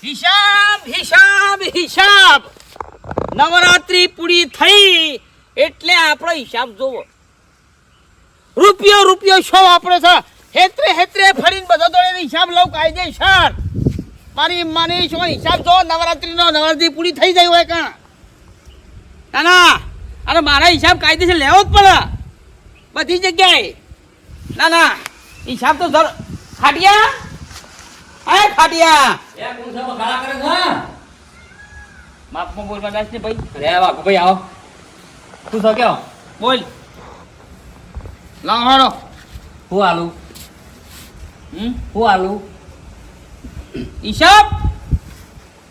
હિસાબ હિસાબ હિસાબ. નવરાત્રી પૂરી થઈ એટલે આપણો હિસાબ જોવો. રૂપિયો રૂપિયો શો વાપરે છે. હેત્રે હેત્રે ફરીને બધો દોડે હિસાબ લઉં કાયદેસર. મારી માની શું હિસાબ જો નવરાત્રી પૂરી થઈ જાય હોય કાં ના અરે મારા હિસાબ કાયદેસર લેવો જ પડે બધી જગ્યાએ. ના હિસાબ તો ખાટિયા હા ખાટિયા માપમાં બોલ બગાસ ને ભાઈ. અરે બાપુ ભાઈ આવો. શું થયો કેવો બોલ લાવ હારો. હું આલું હું આલું હિસાબ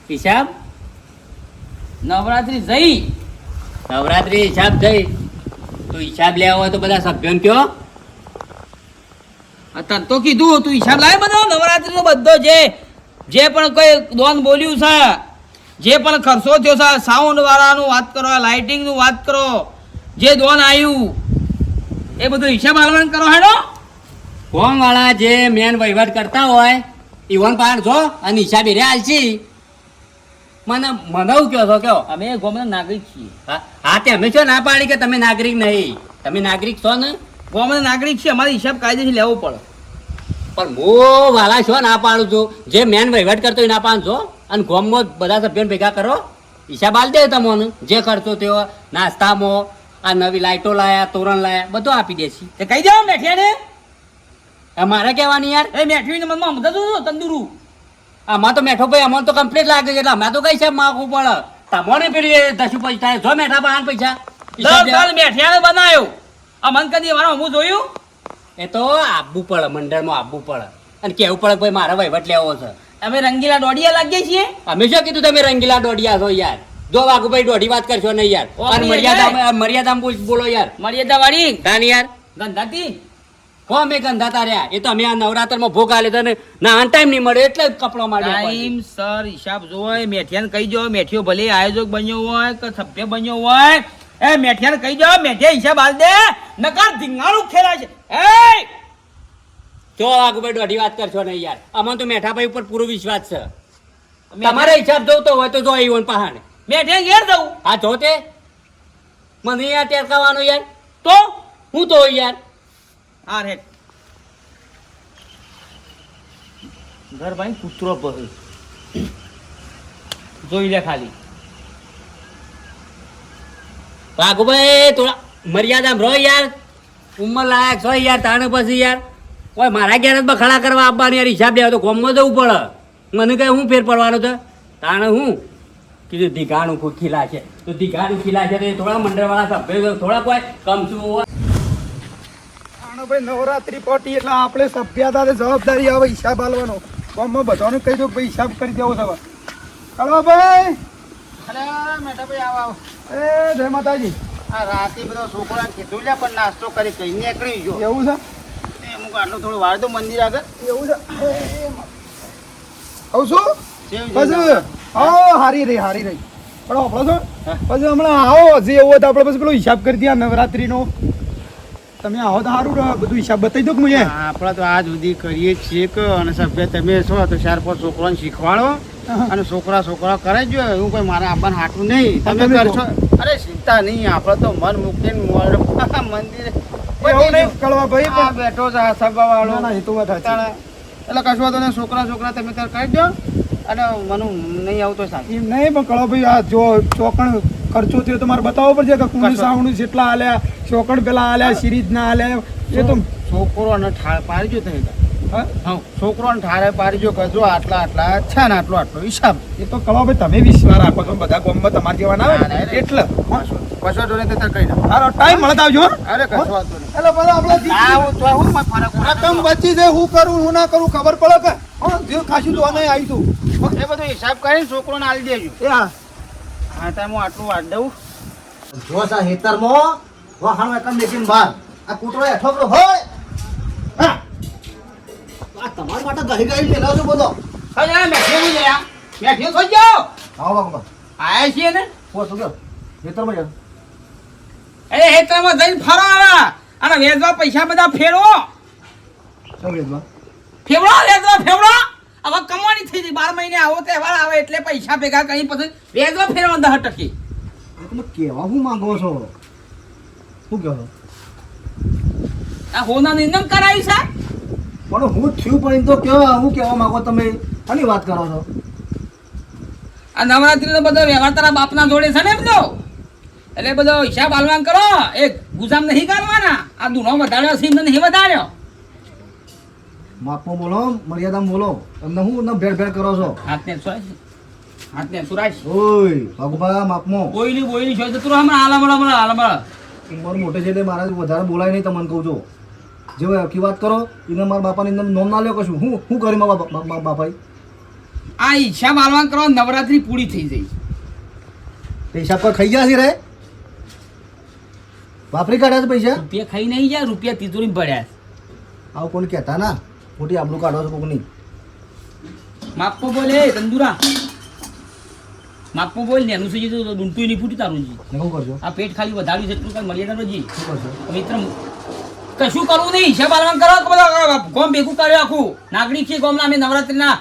હિસાબ નવરાત્રી જઈ નવરાત્રી હિસાબ થઈ તો હિસાબ લેવા હોય તો બધા સભ્યોને કયો. તને તો કીધું તું હિસાબ લાવે બધો નવરાત્રીનો બધો જે પણ કોઈ દોન બોલ્યું છે જે પણ ખર્ચો થયો છે સાઉન્ડ વાળાનું વાત કરો લાઇટિંગનું વાત કરો જે દોન આવ્યું એ બધું હિસાબ હાલવાનું કરો હેડો. ફોન વાળા જે મેન વહીવટ કરતા હોય ઈવન પાર જો અને હિસાબ એ હાલશી મને મનાવું કયો છો કયો. અમે ગોમના નાગરિક છીએ. હા તે અમે છો ના પાડી કે તમે નાગરિક નહીં. તમે નાગરિક છો ને ગોમના નાગરિક છીએ અમારે હિસાબ કાયદેથી લેવો પડે. પણ હું વાલા છો ના પાડું છું જે મેન વહીવટ કરતો હોય ના પાડું છો અને ગોમમાં બધા સભ્યોને ભેગા કરો હિસાબ આલ દે તમને જે ખર્ચો થયો નાસ્તામાં આ નવી લાઇટો લાયા તોરણ લાયા બધું આપી દે છે. કહી જાઓ મેઠિયાને. મારે કહેવાની યાર એ મેઠવી મનમાં સમજાતું તંદુરુ. આમાં તો મેઠો ભાઈ અમારે તો કમ્પ્લીટ લાગે છે એટલે અમે તો કઈ છે માગવું પડે તમારે પેલી દસું પૈસા જો મેઠા પાન પૈસા મેઠિયાને બનાવ્યો આ મન કદી મારા હું જોયું. એ તો આપવું પડે મંડળમાં આપવું પડે અને કેવું પડે ભાઈ મારે વહીવટ લેવો છે. અમે રંગીલા દોડિયા લાગીએ છીએ. અમે શું કીધું તમે રંગીલા દોડિયા છો યાર. જો વાઘુભાઈ દોઢી વાત કરશો નહીં યાર. અને મર્યાદામાં બોલો યાર. મર્યાદા વાળી કાની યાર ગંધાતી હો અમે ગંધાતા રહ્યા. એ તો અમે આ નવરાત્રમાં ભોગ આલે તો ના ટાઈમ નહીં મળે એટલે કપડો માંડ્યો. ટાઈમ સર હિસાબ જોય મેઠિયાને કહી જો મેઠિયો ભલે આયોજક બન્યો હોય કે સભ્ય બન્યો હોય એ મેઠિયાને કહી દો મેઠિયા હિસાબ આલ દે નકર ધીંગાણું ખેલાય છે. એ જો વાઘુભાઈ દોઢી વાત કરશો નહીં યાર. અમને તો મેઠાભાઈ ઉપર પૂરો વિશ્વાસ છે. તમારે હિસાબ જોતો હોય તો જો ઈવન પહાડ મેઠિયા ઘેર દઉં. હા જો તે મને યાર ટેરકાવાનો યાર તો હું તો યાર આ રે ઘર ભાઈ કૂતરો ભરે જોઈ લે ખાલી. વાઘુભાઈ થોડા મર્યાદામાં રહો યાર. ઉંમર લાયક છો યાર તાણે પછી યાર ઓય મારા ઘેર જ બખાડા કરવા આપવાની યાર હિસાબ લેવા તો ગોમમાં જવું પડે. મને કઈ હું ફેર પડવાનો છે તાણે હું કીધું ધીઘાણું કોઈ ખીલા છે તો ધીઘાણું ખીલા છે તો થોડા મંડળવાળા સભ્યો થોડા કોઈ કમશું હોય. ભાઈ નવરાત્રી પાર્ટી એટલે આપણે સભ્યતા જવાબદારી આવે હિસાબ આલવાનો. ગામમાં બધાને કહી દો ભાઈ હિસાબ કરી દેવો છે. હલો ભાઈ. અરે મેઠા ભાઈ આવો. એ જય માતાજી. આ રાતે બધો છોકરાને કીધું લે પણ નાસ્તો કરી કઈ નીકળી ગયો. એવું છે અમુક આટલું થોડું વાર તો મંદિર આગળ એવું છે કહું છું પછી હા હારી રહી પણ આપણો છો પછી હમણાં આવો હજી એવું હોય તો આપણે પછી પેલો હિસાબ કરી દઈએ નવરાત્રીનો. તમે આવો તો સારું બધું હિસાબ બતાવી દો કે મને. આપણે તો આજ સુધી કરીએ છીએ કે અને સભ્ય તમે છો તો 4-5 છોકરાને શીખવાડો અને છોકરા કરે જ એવું કોઈ મારા આપવાનું હાટું નહીં તમે કરશો. અરે ચિંતા નહીં આપણે તો મન મૂકીને મંદિરે એવું નહીં કળવા ભાઈ પણ બેઠો છે આ સભા વાળો. ના એ તો વાત સાચી. એટલે કશું વાંધો નહીં છોકરા તમે તાર કરી દો અને મને નહીં આવતો સાહેબ એમ નહીં પણ કળો ભાઈ આ જો ચોકણ ખર્ચો થયો તમારે બતાવવો પડશે કે કુંડી સાવણું જેટલા આલ્યા ચોકડ પેલા આલ્યા સિરીજ ના આલ્યા એ તો છોકરોને ઠાળ પાડજો તમે. હા છોકરોને ઠાળે પાડજો કે જો આટલા છે ને આટલો હિસાબ. એ તો કળો ભાઈ તમે વિશ્વાસ રાખો છો બધા ગામમાં તમારા જેવા ના આવે એટલે કશો જોડે તો કહી દો. હારો ટાઈમ મળતા આવજો. અરે કશો વાંધો નહીં. એટલે બધા આપણે હું ફરક રકમ બચી જાય હું કરું હું ના કરું ખબર પડે કે જે ખાસું તો નહીં આવી તું એ બધો હિસાબ કરીને છોકરોને આલી દેજો. એ હા હા ત્યાં હું આટલું વાટ દઉં. જો સા હેતરમાં વાહણ એકમ મેકીન બાર આ કૂતરો હેઠો હોય હા આ તમાર માટે ગહી ગહી લેલો છો બધો. મેઠિયો લ્યા મેઠિયો થઈ જાઓ. આવો બાબા આયા છીએ ને ઓ શું ગયો હેતરમાં જા એ હેતરમાં જઈને ફરો આવા અને વેચવા પૈસા બધા ફેરવો શું વેદમાં ફેવડો વેચવા ફેવડો હવે કમાણી થઈ ગઈ 12 મહિને આવો તહેવાર આવે એટલે પૈસા ભેગા કરી પછી વેચવા ફેરવા 10%. તમે કેવા શું માંગો છો? શું કહો છો? આ હોના નિંદન કરાવી છે. પણ હું થયું પણ એમ તો કેવા હું કહેવા માંગો તમે આની વાત કરો છો? આ નવરાત્રીનો બધો વ્યવહાર તારા બાપના જોડે છે ને બધો, એટલે બધો હિસાબ હાલવાન કરો. એક ગુજામ નહીં કરવાના. આ દુનો વધાર્યો સિંહ નહીં વધાર્યો. માપમાં બોલો, મર્યાદામાં બોલો. તમને હું ભેળ ભેળ કરો છો? હાથને સુરાશ ઓય ભગવા માપમાં બોયલી બોયલી છો તો તું હમણાં હાલમણા ઉંમર મોટે છે એટલે મારા વધારે બોલાય નહીં. તમને કહું છું જે હકી વાત કરો એને મારા બાપાની નોમ ના લ્યો કશું. હું કરી મારા બાપાએ આ હિસાબ હાલવાન કરો. નવરાત્રી પૂરી થઈ જઈ. પૈસા પર ખાઈ ગયા છે રે? વાપરી કાઢ્યા છે પૈસા? રૂપિયા ખાઈ નહીં જાય, રૂપિયા તિજોરી પડ્યા. આવું કોણ કહેતા ના ખોટી આબરૂ કાઢો છો કોકની. માપો બોલે તંદુરા, માપો બોલ ને એનું સુજી તો ડૂંટું નહીં ફૂટી તારું જી. ને શું કરશો? આ પેટ ખાલી વધાર્યું છે એટલું કઈ મર્યાદા જી. શું કરશો? મિત્ર કશું કરવું નહીં. હિસાબ હાલવાન કરો કે બધા ગોમ ભેગું કર્યું આખું. નાગરિક છે ગોમના. અમે નવરાત્રીના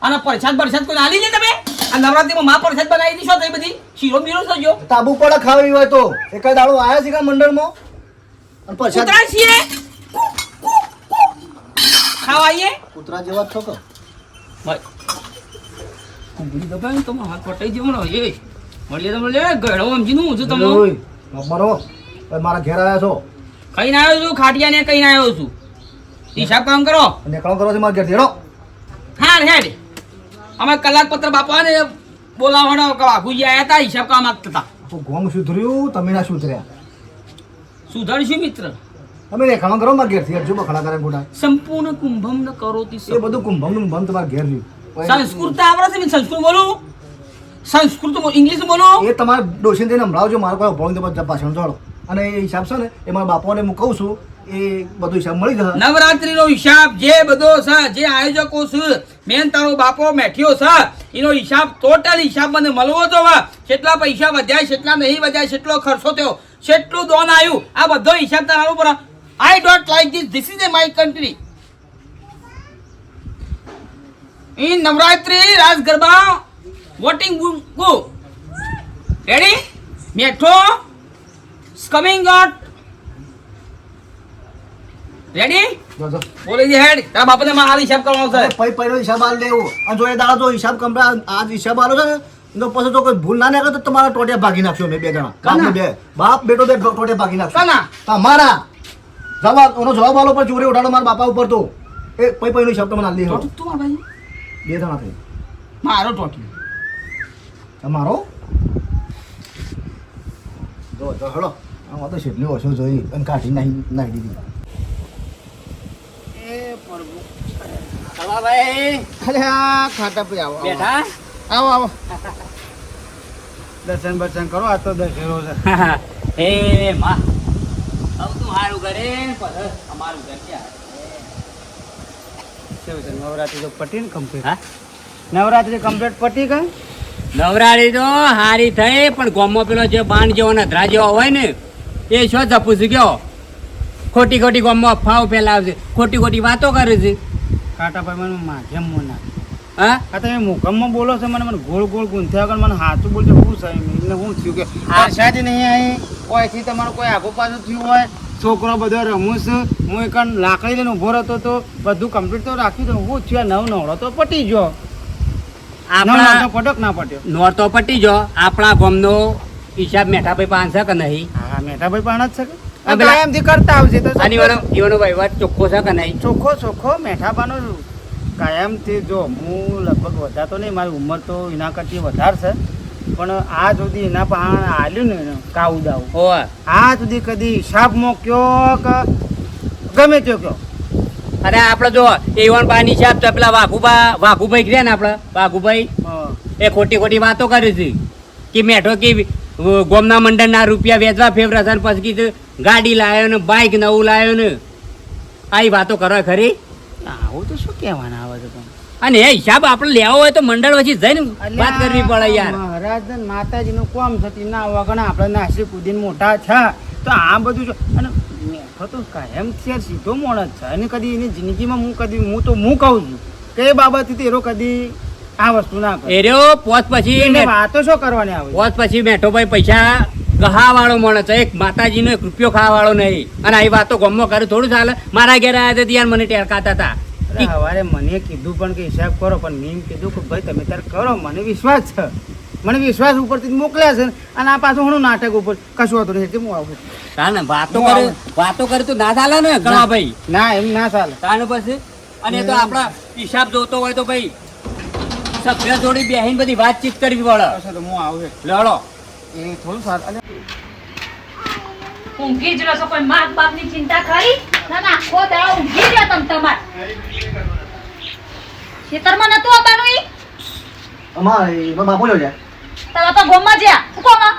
અને પ્રસાદ કોઈ આલી લે તમે. આ નવરાત્રીમાં મા પ્રસાદ બનાવી દીશો તો એ બધી શીરો બીરો થજો. તાબુ પડે ખાવી હોય તો એકાદ દાડો આયા છે કા મંડળમાં અને પ્રસાદ કૂતરા છીએ ખાવાઈએ કૂતરા જેવા જ છો કે? ભાઈ કુંગળી દબાવી તો હાથ પટાઈ જેવો એ મળીએ ગળો સમજીનું હું છું તમે. ઓય મરો મારા ઘેર આવ્યા છો? કઈ ના આવ્યો છું ખાટિયા ને કઈ ના આવ્યો છું. હિસાબ કામ કરો. નીકળો કરો છો મારા ઘેર હેડો. હા હેડ અમે કલાક પત્ર બાપા ને બોલાવવાનો વાઘુજી આવ્યા હતા. હિસાબ કામ આપતા હતા. તો ગોમ સુધર્યું તમે ના સુધર્યા. સુધરશું મિત્ર. તમે રેખાણો કરો મારા ઘેરથી હજુ બખડા કરે ગોડા. સંપૂર્ણ કુંભમ ન કરો એ બધું કુંભમ બંધ તમારા ઘેર રહ્યું. સંસ્કૃત આવડે છે. સંસ્કૃત બોલું, સંસ્કૃત ઇંગ્લિશ બોલું. એ તમારે ડોસીને જઈને સંભળાવજો. મારો કોઈ ભણો તો પાછળ જોડો. અને એ હિસાબ છે ને એ મારા બાપાને હું કહું છું એ બધો હિસાબ મળી જશે. નવરાત્રીનો હિસાબ જે બધો છે, જે આયોજકો છે, મેન તારો બાપો મેઠ્યો છે, એનો હિસાબ ટોટલ હિસાબ મને મળવો તો કેટલા પૈસા વધ્યા, કેટલા નહીં વધ્યા, કેટલો ખર્ચો થયો, કેટલું દોન આવ્યું, આ બધો હિસાબ તારો પર. I don't like this is a my country. In Navratri Raas Garba voting go ready મેઠો કમિંગ આઉટ રેડી જો બોલી દે હેડ. તારા બાપાને માં હાલ હિસાબ કરવાનો છે. પૈ પૈનો હિસાબ આલ દેવો. અને જો એ દાડો જો હિસાબ આજ હિસાબ આલો છે ને તો પછી તો કોઈ ભૂલ ના નીકળે તો તમારા ટોટિયા ભાગી નાખશો. મેં બે જણા કોના? બાપ બેટો બે ટોટિયા ભાગી નાખશો. કોના? તમારા જવાબ આલો પર ચોરી ઉઠાડો મારા બાપા ઉપર તો એ પૈનો હિસાબ તમને આલ દેવો. ટોટું તું આ ભાઈ બે જણા થઈ મારો ટોટું તમારો જો હળો આમાં તો કેટલી ઓછો જોઈ અને કાઢી નાખી દીધી. અરે આ ખાટા પી આવો બેઠા આવો આવો દર્શન બર્શન કરો. આ તો દશેરો છે. એ માં હવે તું હારું કરે પછી અમારું ઘર ક્યાં? કેવું છે નવરાત્રી તો પટી ને કમ્પ્લીટ? હા નવરાત્રી કમ્પ્લીટ પટી ગઈ. નવરાત્રી તો હારી થઈ પણ ગોમમાં પેલો જે બાણ જેવો નધરા જેવો હોય ને એ શું જપું ગયો ખોટી ખોટી ગોમમાં અફવાઓ ફેલાવશે, ખોટી ખોટી વાતો કરે છે. કાટા ભાઈ મને માધ્યમ મોના હા આ તમે મુકમમાં બોલો છો. મને ગોળ ગોળ ગુંથ્યા વગર મને સાચું બોલજો. શું છે એમને શું થયું કે વરસાદ નહીં આવી કોઈથી તમારું કોઈ આગો પાછું થયું હોય? છોકરો બધો રમું છું. હું એક લાકડી લઈને ઊભો રહેતો તો બધું કમ્પ્લીટ તો રાખ્યું તો હું થયું નવડો તો પટી ગયો. આપણા પટક ના પટ્યો. નોર તો પટી જો. આપણા ગામનો હિસાબ મેઠાભાઈ પાસે કે નહીં? હા મેઠાભાઈ પણ જ છે કે આ પેલા- કાયમથી કરતા આવશે તો અને એવાનો વહીવટ ચોખ્ખો છે કે નહીં? ચોખ્ખો મેઠાબાનો કાયમથી જો હું લગભગ વધારતો નહીં. મારી ઉંમર તો એના કરતી વધારે છે પણ આ સુધી એના પાસે આલ્યું ને કાવું દાવું હોવે. આ સુધી કદી હિસાબમાં કયો કે ગમે તે કયો. અરે આપણે જો એવન બા હિસાબ તો પેલા વાઘુભાઈ રહ્યા ને આપણે વાઘુભાઈ એ ખોટી ખોટી વાતો કરે છે કે મેઠો કે ગોમના મંડળના રૂપિયા વેચવા ફેવરે છે પછી કીધું ગાડી લાવ્યો ને બાઇક નવું લાવ્યો ને આવી વાતો કરો ખરી. આવું તો શું કહેવાના આવે છે તમે? અને એ હિસાબ આપણે લેવો હોય તો મંડળ વચ્ચે જઈને વાત કરવી પડે યાર. મહારાજ ને માતાજીનું કોમ થતી ના વગણ આપણે નાસી કૂદીને મોટા છે તો આ બધું છે. અને મેઠો તો કાયમ છે સીધો મોણ જ છે અને કદી એની જિંદગીમાં હું કહું છું કે બાબતથી તો એરો કદી આ વસ્તુ ના કરે. એ રહ્યો પોત પછી એને વાતો શું કરવાની આવે? પોત પછી મેઠો ભાઈ પૈસા ગહા વાળો માણસ છે. એક માતાજીનો 1 રૂપિયો ખાવા વાળો નહીં. અને આવી વાતો ગમો કરે થોડું ચાલે. મારા ઘેર આવ્યા હતા યાર મને ટેરકાતા હતા. અરે હવારે મને કીધું પણ કે હિસાબ કરો, પણ મેં એમ કીધું કે ભાઈ તમે તાર કરો, મને વિશ્વાસ છે, મને વિશ્વાસ ઉપરથી જ મોકલ્યા છે અને આ પાછું હું નાટક ઉપર કશું હતું નહીં એટલે હું આવું. તાને વાતો કરે તો ના ચાલે ને ઘણા ભાઈ. ના એમ ના ચાલે. તાને પછી અને એ તો આપણા હિસાબ જોતો હોય તો ભાઈ સભ્ય જોડી બેહીને બધી વાતચીત કરવી પડે. તો હું આવું લડો એ થોડું સારું. ઊંઘી જ રહો છો, કોઈ માક બાપની ચિંતા કરી? ના ના, આખો દાડો ઊંઘી જ રહો તમે તમાર. ખેતરમાં નતું આવવાનું ઈ? અમારે એમાં બાપુ જો જાય તમે તો ગોમમાં જ્યાં. શું કોમાં?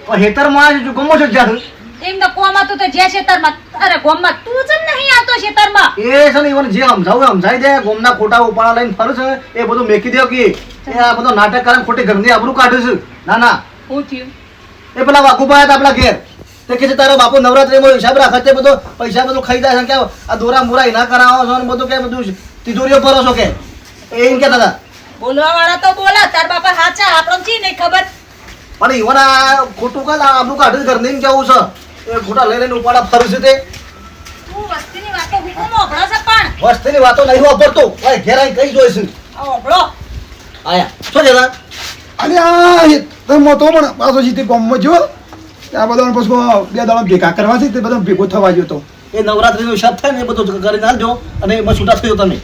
પણ હેતરમાં જો ગમો છો જ્યાં એમ તો કોમાં તું તો જ્યાં ખેતરમાં. અરે ગોમમાં તું જ નહીં આવતો ખેતરમાં. એ છે ને ઈવન જે સમજાવું સમજાઈ દે. ગોમના ખોટા ઉપાડા લઈને ફરે છે એ બધું મેકી દો કે એ આ બધો નાટક કરે ખોટી ઘરની આબરૂ કાઢે છે. ના ના, શું થયું? એ પેલા વાકુભાઈ હતા આપણા ઘેર, તે કે છે તારો બાપુ નવરાત્રીમાં હિસાબ રાખે છે, બધો પૈસા બધું ખાઈ જાય છે, કે આ દોરા મોરા એના કરાવો છો ને બધું કે બધું તિજોરીઓ ભરો છો કે એમ કહેતા હતા. બોલવા વાળા તો બોલા, તાર બાપા હાચા, આપણને ચી નહીં ખબર. પણ ઈવન આ ખોટું કાલ આબરૂ કાઢે છે ઘરની, એમ કેવું છે એ ખોટા લઈ લઈને ઉપાડા ફરે છે તે. તું વસ્તીની વાતો હુકમ ઓભળો છે પણ. વસ્તીની વાતો નહીં વાપરતો, ભાઈ ઘેર આવીને કઈ જોઈશું. આ ઓભળો. આયા શું જતા અરે આ હેતરમાં તો પણ પાછો સીધી ગમમાં જો આ બધા પછી 2 દાડા ભેગા કરવા છે તે બધા ભેગો થવા ગયો તો. એ નવરાત્રીનો હિસાબ થાય ને એ બધું કરીને આલજો અને એમાં છૂટા થયો તમે.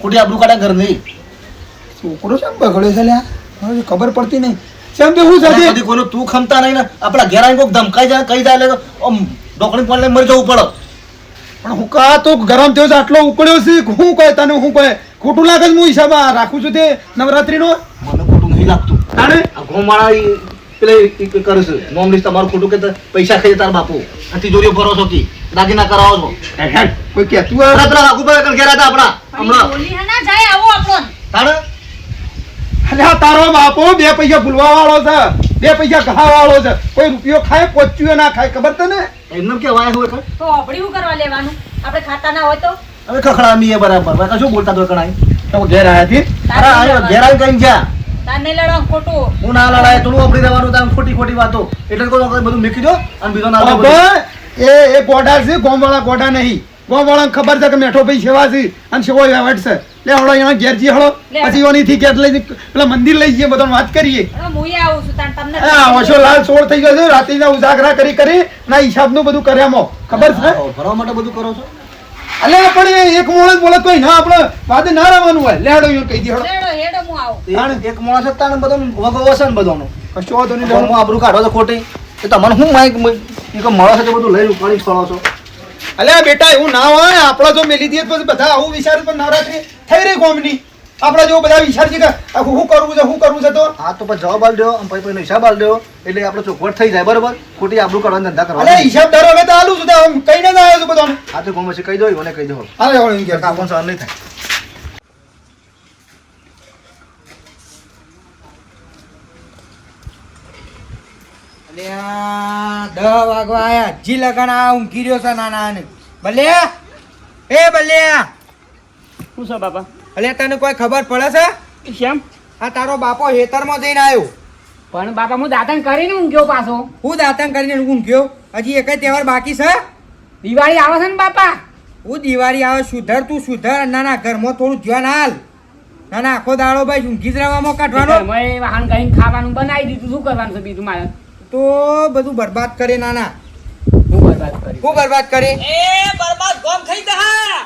ખોટી આબરૂ કાઢ્યા ઘર નહીં. છોકરો શેમ બગડ્યો છે લ્યા? હવે ખબર પડતી નહીં શેમ કે હું સાથે કદી કોઈનું તું ખમતા નહીં ને આપણા ઘેર આવીને કોઈક ધમકાઈ જાય કઈ જાય એટલે આમ ડોકણી પણ લઈને મરી જવું પડે. પણ હું કા તો ગરમ થયો છે આટલો ઉકળ્યો છે હું કહે તને હું કહે ખોટું લાગે છે હું હિસાબ આ રાખું છું તે નવરાત્રીનો. મને ખોટું નહીં લાગતું. તાણે આ ઘોમાળા પેલે કરે છે નોમ લીસ્ટ તમારું ખોટું કે પૈસા ખાઈ તાર બાપુ આ તિજોરીઓ ભરો છો કે દાગીના કરાવો છો. કોઈ કહેતું હોય પેલા વાઘુભાઈ ઘેર હતા આપણા પણ હમણાં બોલી હે ના જાય આવો આપણો. તાણે અલ્યા તારો બાપો 2 પૈસા ભૂલવા વાળો છે, 2 પૈસા ઘા વાળો છે. કોઈ રૂપિયો ખાય પોચ્યું ના ખાય ખબર તને? એમને કેવાય હોય ખબર? તો ઓભળી હું કરવા લેવાનું? આપણે ખાતા ના હોય તો હવે ખખડામી એ બરાબર ભાઈ કશું બોલતા તો કણાય. તો ઘેર આયા થી અરે આયો ઘેર આવી કઈ ગયા તાર નહીં લડો ખોટું. હું ના લડાય થોડું આપડી રહેવાનું તાર ખોટી ખોટી વાતો એટલે કોઈ બધું મૂકી દો અને બીજો ના અબે, એ ગોડા છે ગોમવાળા ગોડા નહીં. ગોમવાળાને ખબર છે કે મેઠો ભાઈ સેવા છે અને સેવો વ્યવહાર છે. લે હળો અહીંયા ઘેર જી હળો લે. પછી ઓનીથી ઘેર લઈને પેલા મંદિર લઈ જઈએ બધાને વાત કરીએ. હવે હું આવું છું તાર તમને. આ ઓછો લાલ સોળ થઈ ગયો છે રાત્રિના ઉજાગરા કરી કરી ના હિસાબનું બધું કર્યામાં ખબર છે? ભરવા માટે બધું કરો છો. અલ્યા પણ એ એક મોણસ બોલે કોઈ ના આપણે વાદે ના રહેવાનું હોય. લે હળો અહીંયા કહી દી હળો. લેડો હેડો હું આવું. એક માણસ જ તાણે બધો વગો છે ને બધાનો કશો વાંધો નહીં હું લેવાનું. આબરૂ કાઢો તો ખોટી એ તમને હું માઇક મળે છે તે બધું લઈને ઉપાડી છોડો છો. અલ્યા બેટા એવું ના હોય આપણે જો મેલી દઈએ તો પછી બધા આવું વિચાર પણ નવરાત્રી થઈ રહી કોમની આપણે જો બધા વિચાર છે કે આખું શું કરવું છે તો હા તો પછી જવાબ આલ દો અને પછી પછી હિસાબ આલ દો એટલે આપણે ચોખવટ થઈ જાય બરોબર. ખોટી આબરૂ કાઢવાનો ધંધા કરવા અલ્યા હિસાબ દર હવે તો આલું છું તો આમ કઈને જ આવ્યો છું બધાને. હા તો કોમ કહી દો મને કહી દો હાલે હળો એમ કે આપણને સહન નહીં થાય. અલ્યા 10 વાગવા આયા હજી લગન આ ઊંઘી રહ્યો છે નાના ને. બલ્યા એ બલ્યા, શું છે બાપા? અલ્યા તને કોઈ ખબર પડે છે? શ્યામ આ તારો બાપો હેતરમાં જઈને આવ્યો. પણ બાપા હું દાતન કરીને ઊંઘ્યો પાછો. હું દાતન કરીને ઊંઘ્યો? હજી એક તહેવાર બાકી છે? દિવાળી આવે છે ને બાપા. હું દિવાળી આવે સુધર તું સુધર. નાના ઘરમાં થોડું ધ્યાન હાલ. નાના આખો દાડો ભાઈ ઊંઘી જ રહેવામાં કાઢવાનો મેં વાહન કરીને ખાવાનું બનાવી દીધું. શું કરવાનું છે બીજું મારે? તો બધું બરબાદ કરે નાના. હું બરબાદ કરી. હું બરબાદ કરે? એ બરબાદ ગોમ થઈ જા.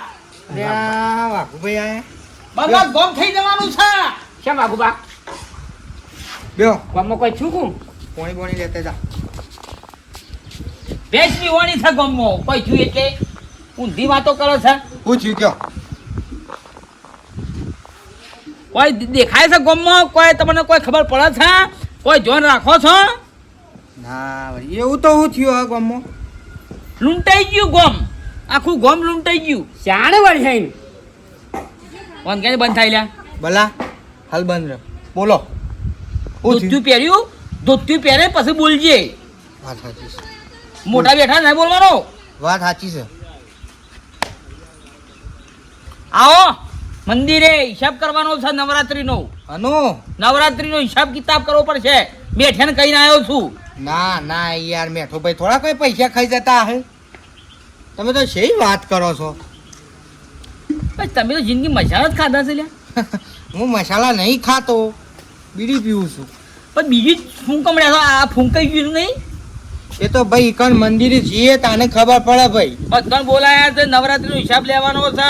અલ્યા વાઘુભાઈ આયા. બરબાદ ગોમ થઈ જવાનું છે. શ્યામ વાઘુબા બેહો ગામમાં કોઈ છું પોણી બોણી લેતા જા. ભેંસની ઓણી છે ગોમમાં કોઈ છું એટલે ઊંધી વાતો કરો છે. હું થયું કયો? કોઈ દેખાય છે ગોમમાં? કોઈ તમને કોઈ ખબર પડે છે? કોઈ જોન રાખો છો? ના ભાઈ એવું તો હું થયું આ ગામમાં. લૂંટાઈ ગયું ગોમ, આખું ગોમ લૂંટાઈ ગયું. શાણે વળી છે ફોન ક્યારે બંધ થાય લ્યા? ભલા હાલ બંધ રહો. બોલો હું થયું? ધોતિયું પહેર્યું, ધોતિયું પહેરે પછી બોલજે. વાત સાચી છે. મોટા બેઠા નહીં બોલવાનો. વાત સાચી છે. આવો મંદિરે હિસાબ કરવાનો છે નવરાત્રીનો. નવરાત્રીનો હિસાબ કિતાબ કરવો પડશે. બેઠે ને કહીને આવ્યો છું. ના ના યાર મેઠો ભાઈ થોડા કોઈ પૈસા ખાઈ જતા હે તમે તો શી વાત કરો છો ભાઈ, તમે તો જિંદગી મસાલા જ ખાધા છે લ્યા. હું મસાલા નહીં ખાતો બીડી પીવું છું પણ બીજી ફૂંકમડ્યા તો આ ફૂંકાઈ ગયું નહીં. એ તો ભાઈ કણ મંદિરે જઈએ તાને ખબર પડે ભાઈ બધાને બોલાયા છે. નવરાત્રીનો હિસાબ લેવાનો છે.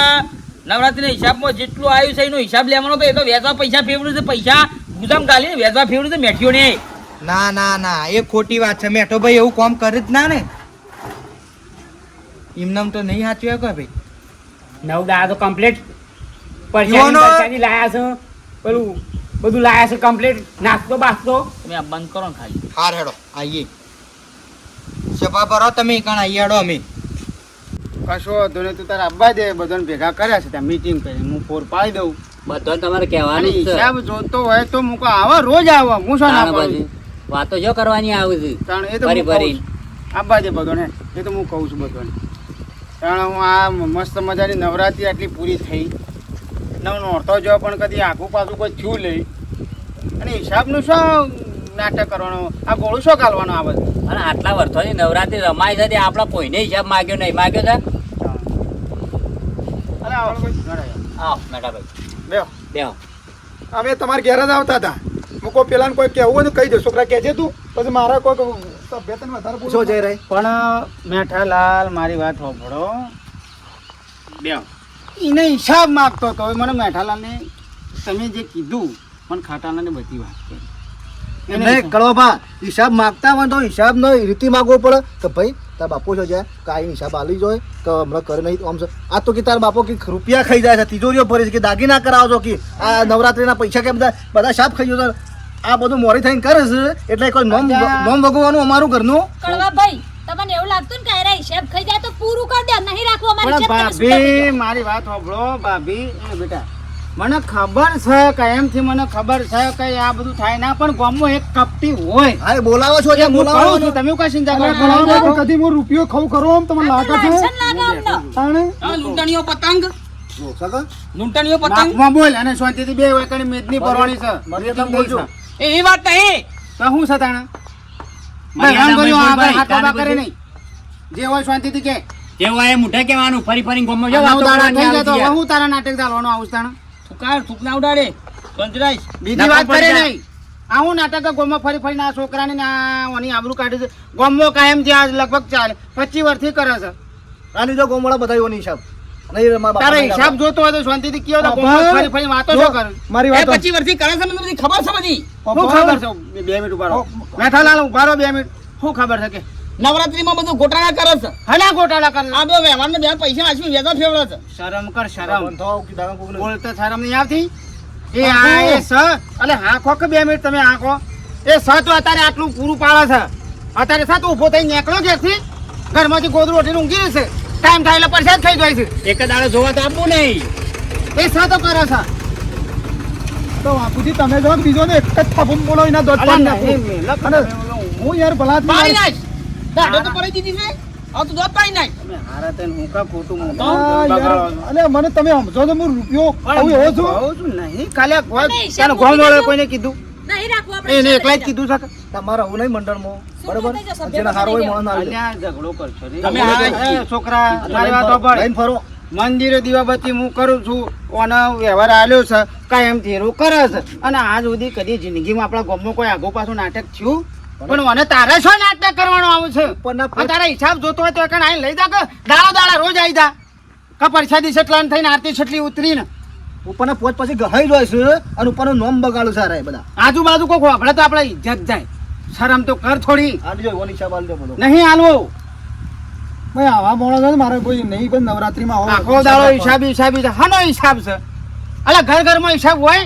નવરાત્રીના હિસાબમાં જેટલું આવ્યું છે એનો હિસાબ લેવાનો તો એ તો વેચવા પૈસા ફેવડ્યું છે. પૈસા ગુદામ ગાલીને વેચવા ફેવડ્યું છે મેઠીઓને. ના ના ના એ ખોટી વાત છે મેઠો ભાઈ એવું કામ કરે જ ના ને એમનામ તો નહીં સાચું કે ભાઈ 9 દાડા તો કમ્પ્લીટ યુવાનો! પરસાની લાયા છે પેલું બધું લાયા છે કમ્પ્લીટ નાસ્તો બાસ્તો તમે આ બંધ કરો ને ખાલી. હાર હેડો આઈએ સભા ભરો તમે કણ આઈએ હેડો અમે કશો વાંધો નહીં તું તારા અબ્બા દે બધાને ભેગા કર્યા છે ત્યાં મીટિંગ કરી હું પોર પાડી દઉં બધાને તમારે અને કહેવાનું જ છે હિસાબ જોતો હોય તો મૂકો આવો રોજ આવો હું શું ના તાણ પાડું પછી વાતો જો કરવાની આવે છે કારણ એ તો ફરી હું કહું ફરી છું. આબા દે બધાને એ તો હું કહું છું બધાને કારણ હું આ મસ્ત મજાની નવરાત્રી આટલી પૂરી થઈ નોરતો જો પણ કદી આખું પાછું કોઈ થયું નહીં અને હિસાબનું શું નાટક કરવાનો આ ગોળું શું કાલવાનો આ બધું અને આટલા વર્ષોની નવરાત્રી રમાય છે તે આપણા કોઈને હિસાબ માગ્યો નહીં માગ્યો છે અરે આવો નડાય. આવો મેટાભાઈ બેહો. બેહો અમે તમારા ઘેર જ આવતા હતા મૂકો પેલાને કોઈ કહેવું હોય તો કહી દો છોકરા કહેજે તું પછી મારા કોઈ સભ્યતાને વધારે બોલવું. શું જઈ રહી પણ મેઠાલાલ મારી વાત સાંભળો બે એને હિસાબ માગતો હતો હવે મને મેઠાલાલને તમે જે કીધું મને ખાટાલાને બધી વાત કરી એને નહીં કળવાભા હિસાબ માગતા હોય તો હિસાબ નો રીતિ માગવો પડે કે ભાઈ તાર બાપો જો જાય કાંઈ હિસાબ આલી જોઈએ કે હમણાં કરે નહીં આમ છે આ તો કે તાર બાપો કે રૂપિયા ખાઈ જાય છે તિજોરીઓ ભરે છે કે દાગીના કરાવો છો કે આ નવરાત્રીના પૈસા કે બધા શાપ ખાઈ ગયો આ બધું મોરી થઈને કરે છે એટલે કોઈ નોમ ભગવાનું અમારું ઘરનું કડવા ભાઈ તમને એવું લાગતું ને કે આયરા હિસાબ ખાઈ જાય તો પૂરું કરી દે નહીં રાખવું અમારી પણ હિસાબ તમે શું કરી ભાભી મારી વાત સાંભળો ભાભી એ બેટા મને ખબર છે કે એમથી મને ખબર છે કે આ બધું થાય ના પણ ગામમાં એક કપટી હોય હા એ બોલાવો છો હું જે બોલાવો કહું છું, તમે કઈ ચિંતા અરે કરો કળાવવા પણ કદી હું રૂપિયો ખાઉં ખરો આમ તમને લાગે છે લાગે અમને તાણે હા, લૂંટણીઓ પતંગ. જો સગા લૂંટણીઓ પતંગ. નાકમાં બોલ અને શાંતિથી બે વાકડી મેદની ભરવાની છે મર્યાદામાં બોલજો. એવી વાત નહીં. તો હું છે તાણા મર્યાદામાં બોલ ભાઈ, હાથ તાને બાબા કરે પછી. નહીં જે હોય શાંતિથી કે જેવું હોય એ મોઢે કહેવાનું ફરી ફરી ગમો જો નવ વાતો દાડા કરવાની થઈ જાય તો આવતી યાર. હું તારા નાટક ચાલવાનું આવું છું તાણા થૂકાર થૂકના ઉડાડે. સંજરાય. બીજી નફો વાત કરે પડી જાય. નહીં આ હું નાટક ગોમમાં ફરી ફરીને આ છોકરાને ને આ ઓની આબરૂ કાઢે છે ગોમમાં કાયમ જ્યાં લગભગ ચાલે 25 વર્ષથી કરે છે આની જો ગોમડા બધાયો હિસાબ નહીં મારા તારે બાપા હિસાબ જોતો હોય તો શાંતિથી કયો તો બાપા. ગોમમાં ફરી ફરી વાતો શું કરે મારી એ વાત 25 વર્ષથી કરે છે મને બધી ખબર છે બધી. શું ખબર છે બે મિનિટ ઉભા રહો મેઠાલાલ ઉભા રહો 2 મિનિટ શું ખબર છે કે નવરાત્રીમાં બધું ગોટાળા કરે છે. હલા ગોટાળા કરે આ બે વ્યવહારને બે પૈસા આશવી વેચવા ફેવડે છે. શરમ કર શરમ બંધ થાઓ કે દાદા કોકને. બોલતા શરમ નહીં આવતી એ આ એ સ અલે હાંખો કે 2 મિનિટ તમે હાંખો એ સ તો અત્યારે આટલું પૂરું પાડે છે અત્યારે સાત ઊભો થઈ નીકળ્યો ઘેરથી ઘરમાંથી ગોદરું ઉઠીને ઊંઘી રહેશે ટાઈમ થાય એટલે પરસાદ ખાઈ જાય છે એક જ દાડો જોવા તો આપવું નહીં એ સ તો કરે છે તો બાપુજી તમે જો ને બીજો ને એક જ થાપું બોલો એના દોઢ અલે પાડી નહીં, નાખો. મેં લખ અને તમે હું યાર ભલાથી પાડી નાખ. દાઢો તો પડી દીધી છે. હવે તો દોત પાડી નાખ. તમે હારા થઈને હું કા ખોટું આ મોટું યાર, બગાડો છો? અલે મને તમે સમજો છો હું રૂપિયો ખાઉં એવો છું કહું છું નહીં કાલે કોઈ તમે હિસાબ ત્યાંનો મૂકી ગોમ વાળાએ દેજો. કોઈને કીધું નહીં રાખવું આપણે એને હિસાબ એકલા જ લઈ કીધું છે કે તમારે આવું નહીં મંડળમાં બરાબર થઈ જશે, સભ્ય જેને હારો હોય બની માણસ આવી જાય. અલ્યા ઝઘડો કરશો નહીં. તમે હારા એ છોકરા આ તો મારી લઈને વાતો ફરો, પર લઈને ફરો મંદિરે દીવાબત્તી હું કરું છું ઓનો વ્યવહાર આલ્યો છે કાયમ થેરું કરે છે અને આજ સુધી કદી જિંદગીમાં આપણા ગામમાં કોઈ આગો પાછું નાટક થયું પણ મને તારે શું નાટક કરવાનું આવું છે ઉપરના અને તારા હિસાબ જોતો હોય તો એકણ આઈને લઈ જા કે દાડા રોજ આવી જા કે પરસાદી છટલાન થઈને આરતી છટલી ઉતરીને ઉપરના પોચ પછી ગહાઈ જાય છે અને ઉપરનું નોમ બગાડું સારા એ બધા આજુબાજુ કોઈ આપણે તો આપણે ઇજ્જત જાય શરમ તો કર થોડી આલી જો ઓની હિસાબ આલી દો બધો નહીં હાલવો ભાઈ આવા માણસ છે ને મારે કોઈ નહીં કોઈ નવરાત્રીમાં આવો આખો દાડો હિસાબી હાનો હિસાબ છે અલા ઘરમાં હિસાબ હોય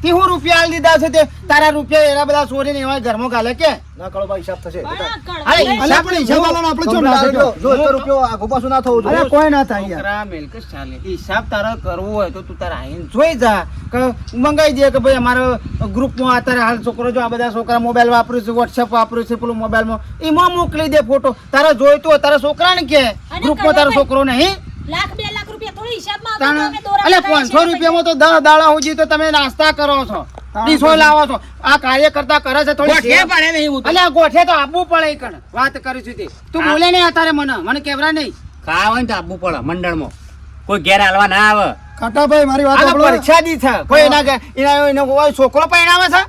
તે હું રૂપિયા આલી દીધા છે તે તારા રૂપિયા એના બધા ચોરીને એવા ઘરમાં ગાલે કે ના કરો ભાઈ હિસાબ થશે પણ બેટા. કડવા અરે, ભાઈ, અલે આપણે હિસાબ વાળાને આપણે ચો ના સમજાવજો. થયો. જો એક રૂપિયો આગો પાછું ના થવું અરે જોઈએ કોઈ ના થાય યાર છોકરા મેલકસ ચાલે હિસાબ તારે કરવો હોય તો તું તારા આઈને જોઈ જા કે મંગાઈ દે કે ભાઈ અમારો ગ્રુપમાં અત્યારે હાલ છોકરો જો આ બધા છોકરા મોબાઈલ વાપરે છે વોટ્સએપ વાપરે છે પેલું મોબાઈલમાં એમાં મોકલી દે ફોટો તારે જોઈતો હોય તારા છોકરાને કે અને ગ્રુપમાં તારો કડવા છોકરો નહીં લાખ 2 લાખ રૂપિયા થોડી હિસાબમાં તાણે- આવતો તો અમે દોરા અલ્યા બતાવીએ 500 રૂપિયામાં તો 10 દાડા સુધી તો તમે નાસ્તા કરો છો ડીશો લાવો છો આ કાર્યકર્તા કરે છે થોડી ગોઠિયા સેવા. પાડે નહીં હું તો. અલ્યા ગોઠે તો આપવું પડે ઈ કણ. વાત કરી છું તે તું બોલે નહીં અત્યારે મને કેવરા નહીં ખાવા હોય ને તો આપવું પડે મંડળમાં કોઈ ઘેર હાલવા ના આવે કાંટાભાઈ મારી વાત આ તો સાંભળો. પરસાદી છે કોઈ એનો કોઈ છોકરો પરણાવે છે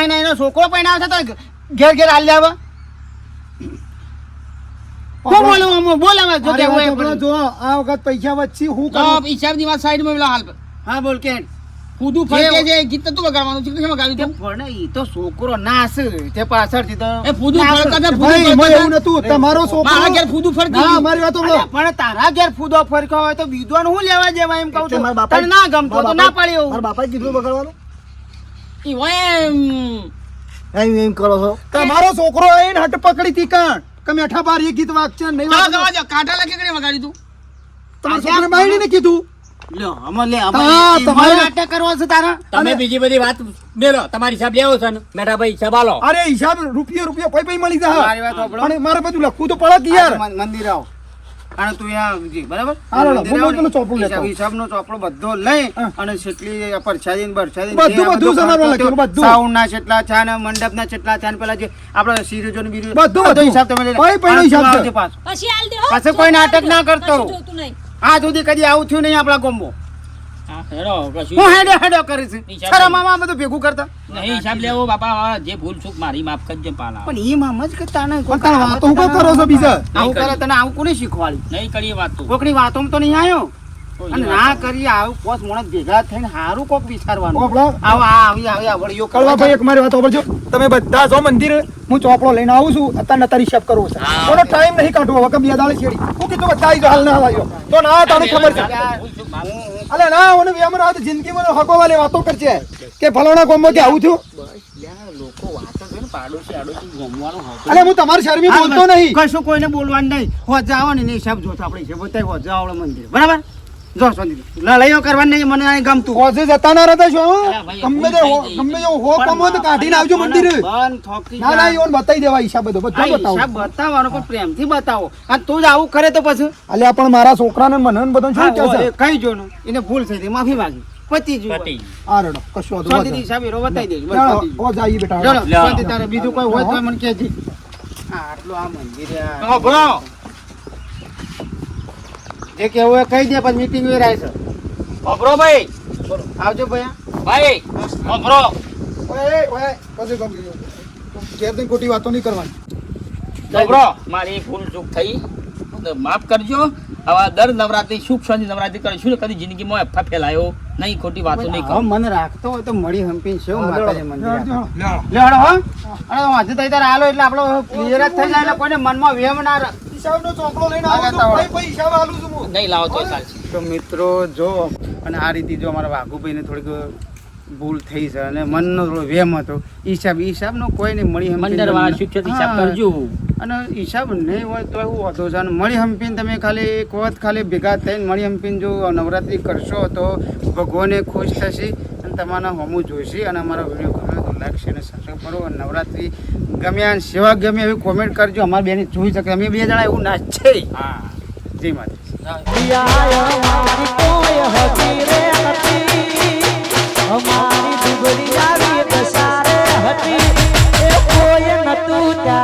ના એનો છોકરો પરણાવે છે તો ઘેર ઘેર હાલ આવે કોણ બોલું બોલાવે જો મારી કે વાત હોય સાંભળો, જો આ વખત પૈસા વચ્ચે હું તો કરું હિસાબની વાત સાઈડમાં પેલા હાલ હા બોલ કે કૂદું ફરકે છે ગીત નતું વગાડવાનું છે કેમ વગાડ્યું તું? પણ ઈ તો છોકરો નાસ તે પાછળથી તો એ ફૂદું નાસ. ફરકા હતા, ભાઈ ફૂદું એમાં એવું ફરકા નતું તમારો છોકરો મારા ઘેર ફૂદું ફરતી ના મારી વાત સાંભળો. અલ્યા, પણ તારા ઘેર ફૂદો ફરકો હોય તો બીજોને હું લેવા જેવા એમ કહું એટલે છું મારા બાપાએ- તને ના ગમતો તો ના પાડી મારા એવું બાપાએ કીધું બગાડવાનું ઈ હોય એમ. એમ કરો છો તમારો છોકરો આઈને હટ પકડી તી કાણ કે મેઠા બાર એ ગીત વાગશે ને નહીં ચાલો વાગશે. જવા દો. કાંઠા લખી કરીને વગાડ્યું તું? તમારા છોકરાને બાયડીને કીધું લ્યો અમર લે હા, અમર તમારે- નાટક કરવો છે તારા તમે બીજી બધી વાત મેલો તમારી હિસાબ લેવો છે ને મેઠા ભાઈ હિસાબ આલો અરે હિસાબ રૂપિયો પૈ પૈ મળી જાય મારી વાત સાંભળો. અને મારે બધું લખવું તો પડે કે યાર મંદિર આવો અને તું અહીંયા જી, બરાબર હાલો, મંદિરે હું આવો ને, પેલો ચોપડો લેતો આવું. હિસાબનો ચોપડો બધો લઈ હા. અને છેટલી પરસાદી ને બરસાદી બધું, જે આ બધું બધો સમારવા ખર્ચો લખેલું, બધું. સાઉન્ડના છેટલા છે ને મંડપના છેટલા છે ને પેલા જે આપણે સિરીજો ને બીરીજો બધું, બધો બધું. હિસાબ તમે લઈ લો. કોઈ પણ અને તું હિસાબ છે. આવજે પાછો. પછી હાલ દે હો. પાછું કોઈ નાટક ના કરતો. કશું જોતું નહીં. આ સુધી કદી આવું થયું નહીં આપણા ગામમાં. હા, હેડો, કશું હું હેડો હેડો કરી છે હિસાબ શરમામાં બધું ભેગું કરતા નહીં હિસાબ લેવો બાપા હવે જે ભૂલ ચૂક મારી માફ કરજે પાલા પણ ઈ મામ જ કરતા નહીં પણ તાર વાતો હું કાં કરો છો બીજા આવું કરે તને આવું કોને શીખવાડી નહીં કરીએ વાત તું કોકની વાતોમાં તો નહીં આવ્યો કોઈ અને વાત ના કરી આવું પોસ મોણસ ભેગા થઈને હારું કોક વિચારવાનું ઓપડો. આવો આ આવી આવડીઓ કળવાભાઈ એક મારી વાત સાંભળજો તમે બધા જો મંદિર હું ચોપડો લઈને આવું છું અત્યારે નતારી હિસાબ કરવો છે થોડો ટાઈમ નહીં કાઢવો હવે કે બે દાડે છેડી હું કીધું બધા આવી જાઓ, હાલ ના આવ્યો તો ના તને ખબર છે અલે ના ઓને વેમ રાત જિંદગીમાં હકો વાલે વાતો કરશે કે ફલાણા ગામમાં કે આવું થયું લોકો વાતો છે ને પાડોશી આડોશી ગમવાનું અલે હું તમારી શરમી બોલતો નહીં કશું કોઈને બોલવાનું નહીં હોજા આવો ને હિસાબ જોતા આપણે હિસાબ બતાવી હોજા આવડે મંદિર બરાબર જો શાંતિ લડાઈઓ કરવાની નહીં મને નહીં ગમતું હોજે જતા ના રહેતા છો અલા ભાઈ, ગમે તે ગમે તે હો કમો તો કાઢીને આવજો મંદિર બંધ થોકી ના ના ઈવન બતાવી દેવા હિસાબ બધો આ બધો બતાવો હિસાબ બતાવવાનો પણ પ્રેમથી બતાવો અને તું જ આવું કરે તો પછી અલ્યા પણ મારા છોકરાને મને ને બધું શું હા, કહેશે કઈ જો ને એને ભૂલ થઈ હતી માફી માંગી પતી જ પતી. આ રડો કશું વાંધો શાંતિથી નહીં. હિસાબ એરો બતાવી દેજો બસ ચાલો, પતી ગયું. ઓ જઈએ બેટા ચાલો લ્યો. શાંતિ તારે બીજું કોઈ હોય તો મને કહેજે આ આટલું આ મંદિર હો, ભણો. જે કેવું હોય કહી દે પછી મીટિંગ વેરાય છે અભરો ભાઈ આવજો ભૈયા ભાઈ અભરો ઓય ઓય કશું કામ કર્યું ઘેર જઈને ખોટી વાતો નહીં કરવાની અભરો મારી ભૂલ ચૂક થઈ તો માફ કરજો હવે દર નવરાત્રી સુખ શાંતિ નવરાત્રી કરીશું ને કદી જિંદગીમાં એફા ફેલાયો નહીં ખોટી વાતો નહીં હવે કરો મને રાખતો હોય તો મળી હંપીને સેવ માતાજી મંદિર લેવડો, આવે. લેવડો હો અરે વાંધો થઈ તારે હાલો એટલે આપણો ક્લિયર જ થઈ જાય એટલે કોઈને મનમાં વેમ ના રહે. હિસાબનો ચોપડો લઈને આ આવું લેતા છું, હોય. ભાઈ હિસાબ આલું છું હું. નહીં લાવો તો ચાલશે તો મિત્રો જો અને આ રીતે જો અમારા વાઘુભાઈને થોડીક ભૂલ થઈ છે અને મનનો થોડો વેમ હતો હિસાબનો કોઈ નહીં મળી હંપીને મંદિરવાળા તમને- શિક્ષક હિસાબ હા. કરજો અને હિસાબ નહીં હોય તો એવું હોતું છે અને મળી હંપીને તમે ખાલી એક વખત ખાલી ભેગા થઈને મળી હંપીને જો નવરાત્રિ કરશો તો ભગવાને ખુશ થશે અને તમારે હોમું જોઈશે અને અમારા વિડીયો ગમે તો લાઈક શેર અને સબસ્ક્રાઈબ કરો અને નવરાત્રિ ગમે અને સેવા ગમે એવી કોમેન્ટ કરજો અમારી બેને જોઈ શકે અમે બે જણા એવું નાચશે હા જય માતા અમારી દુબળી આવી સારે હતી એ કોઈ નતું ત્યાં